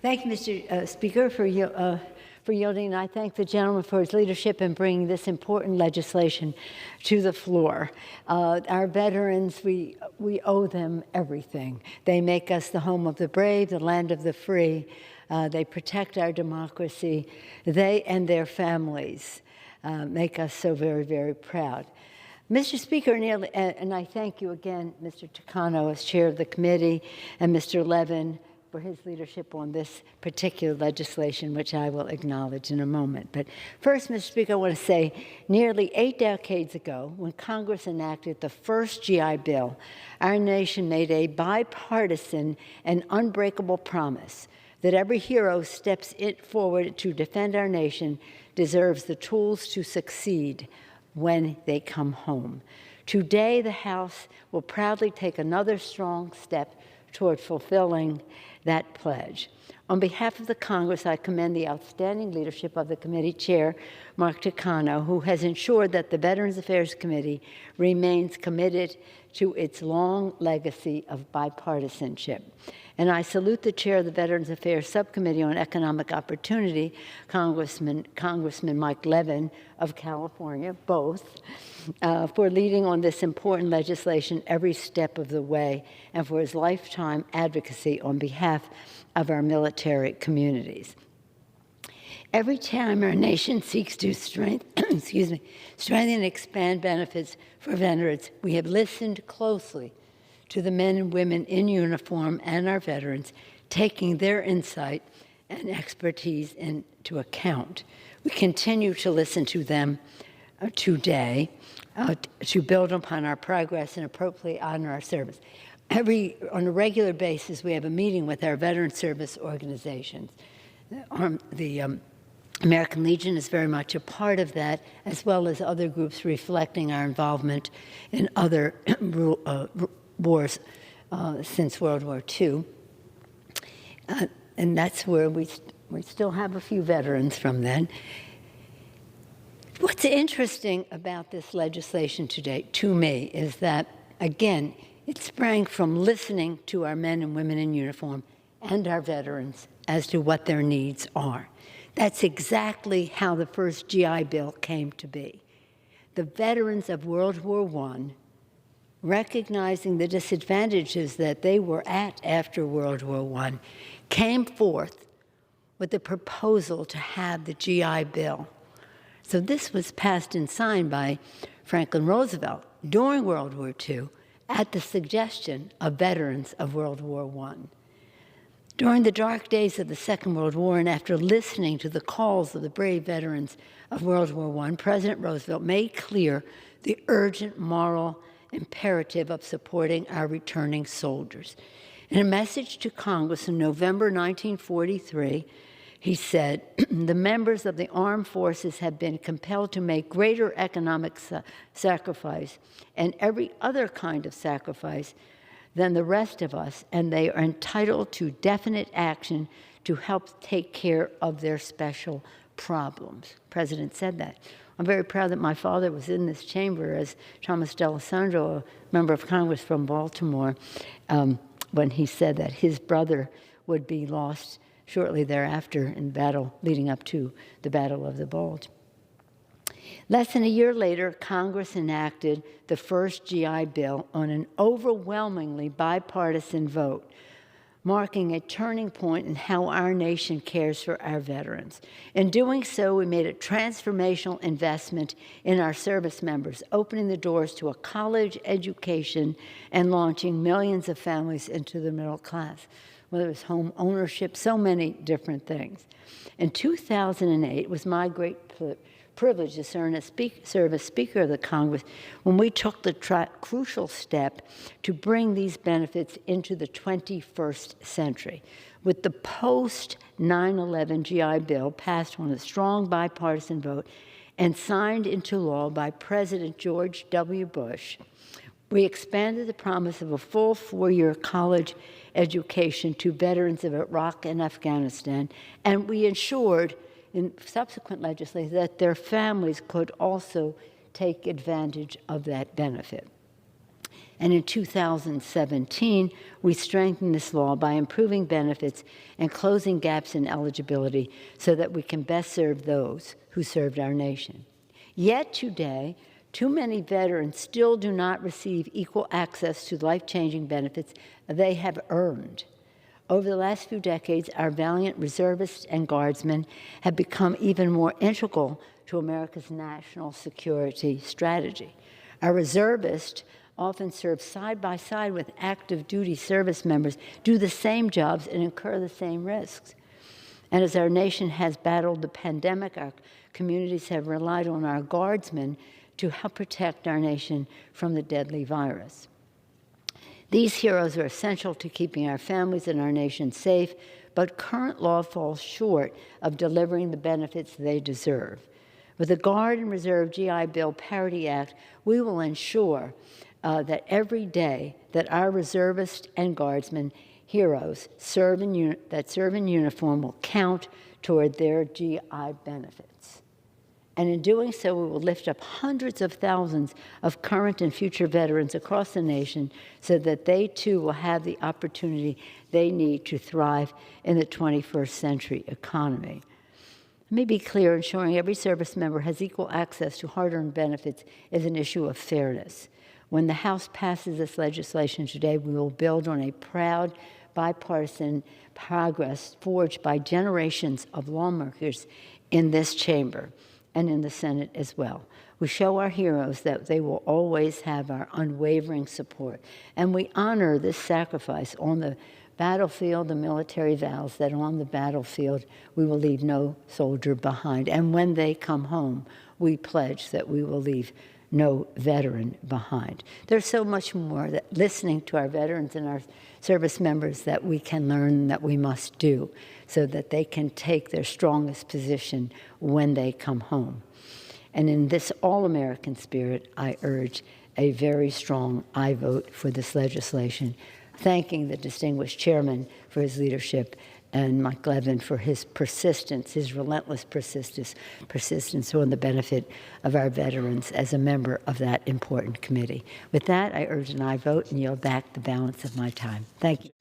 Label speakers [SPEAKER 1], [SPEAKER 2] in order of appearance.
[SPEAKER 1] Thank you, Mr. Speaker, for yielding, and I thank the gentleman for his leadership in bringing this important legislation to the floor. Our veterans, we owe them everything. They make us the home of the brave, the land of the free. They protect our democracy. They and their families make us so very, very proud. Mr. Speaker, and I thank you again, Mr. Takano, as chair of the committee, and Mr. Levin for his leadership on this particular legislation, which I will acknowledge in a moment. But first, Mr. Speaker, I want to say nearly 8 decades ago, when Congress enacted the first GI Bill, our nation made a bipartisan and unbreakable promise that every hero steps forward to defend our nation deserves the tools to succeed when they come home. Today, the House will proudly take another strong step toward fulfilling that pledge. On behalf of the Congress, I commend the outstanding leadership of the committee chair, Mark Takano, who has ensured that the Veterans Affairs Committee remains committed to its long legacy of bipartisanship. And I salute the chair of the Veterans Affairs Subcommittee on Economic Opportunity, Congressman Mike Levin of California, both, for leading on this important legislation every step of the way, and for his lifetime advocacy on behalf of our military communities. Every time our nation seeks to strengthen and expand benefits for veterans, we have listened closely to the men and women in uniform and our veterans, taking their insight and expertise into account. We continue to listen to them today to build upon our progress and appropriately honor our service. On a regular basis, we have a meeting with our veteran service organizations. The American Legion is very much a part of that, as well as other groups reflecting our involvement in other wars since World War II. And that's where we still have a few veterans from then. What's interesting about this legislation today, to me, is that, again, it sprang from listening to our men and women in uniform and our veterans as to what their needs are. That's exactly how the first GI Bill came to be. The veterans of World War I, recognizing the disadvantages that they were at after World War I, came forth with the proposal to have the GI Bill. So this was passed and signed by Franklin Roosevelt during World War II at the suggestion of veterans of World War I. During the dark days of the Second World War, and after listening to the calls of the brave veterans of World War I, President Roosevelt made clear the urgent moral imperative of supporting our returning soldiers. In a message to Congress in November 1943, he said, "The members of the armed forces have been compelled to make greater economic sacrifice and every other kind of sacrifice than the rest of us, and they are entitled to definite action to help take care of their special problems." The President said that. I'm very proud that my father was in this chamber as Thomas D'Alessandro, a member of Congress from Baltimore, when he said that his brother would be lost shortly thereafter in battle leading up to the Battle of the Bulge. Less than a year later, Congress enacted the first GI Bill on an overwhelmingly bipartisan vote, marking a turning point in how our nation cares for our veterans. In doing so, we made a transformational investment in our service members, opening the doors to a college education and launching millions of families into the middle class, whether it was home ownership, so many different things. In 2008, it was my great privilege to serve as Speaker of the Congress when we took the crucial step to bring these benefits into the 21st century. With the post-9/11 GI Bill passed on a strong bipartisan vote and signed into law by President George W. Bush, we expanded the promise of a full 4-year college education to veterans of Iraq and Afghanistan, and we ensured in subsequent legislation that their families could also take advantage of that benefit. And in 2017, we strengthened this law by improving benefits and closing gaps in eligibility so that we can best serve those who served our nation. Yet today, too many veterans still do not receive equal access to life-changing benefits they have earned. Over the last few decades, our valiant reservists and guardsmen have become even more integral to America's national security strategy. Our reservists often serve side by side with active duty service members, do the same jobs, and incur the same risks. And as our nation has battled the pandemic, our communities have relied on our guardsmen to help protect our nation from the deadly virus. These heroes are essential to keeping our families and our nation safe, but current law falls short of delivering the benefits they deserve. With the Guard and Reserve G.I. Bill Parity Act, we will ensure that every day that our reservists and guardsmen heroes that serve in uniform will count toward their GI benefits. And in doing so, we will lift up hundreds of thousands of current and future veterans across the nation so that they too will have the opportunity they need to thrive in the 21st century economy. Let me be clear, ensuring every service member has equal access to hard-earned benefits is an issue of fairness. When the House passes this legislation today, we will build on a proud bipartisan progress forged by generations of lawmakers in this chamber and in the Senate as well. We show our heroes that they will always have our unwavering support, and we honor this sacrifice on the battlefield. The military vows that on the battlefield we will leave no soldier behind, and when they come home, we pledge that we will leave no veteran behind. There's so much more that listening to our veterans and our service members that we can learn and that we must do so that they can take their strongest position when they come home. And in this all-American spirit, I urge a very strong aye vote for this legislation, thanking the distinguished chairman for his leadership and Mike Levin for his persistence, his relentless persistence on the benefit of our veterans as a member of that important committee. With that, I urge an aye vote and yield back the balance of my time. Thank you.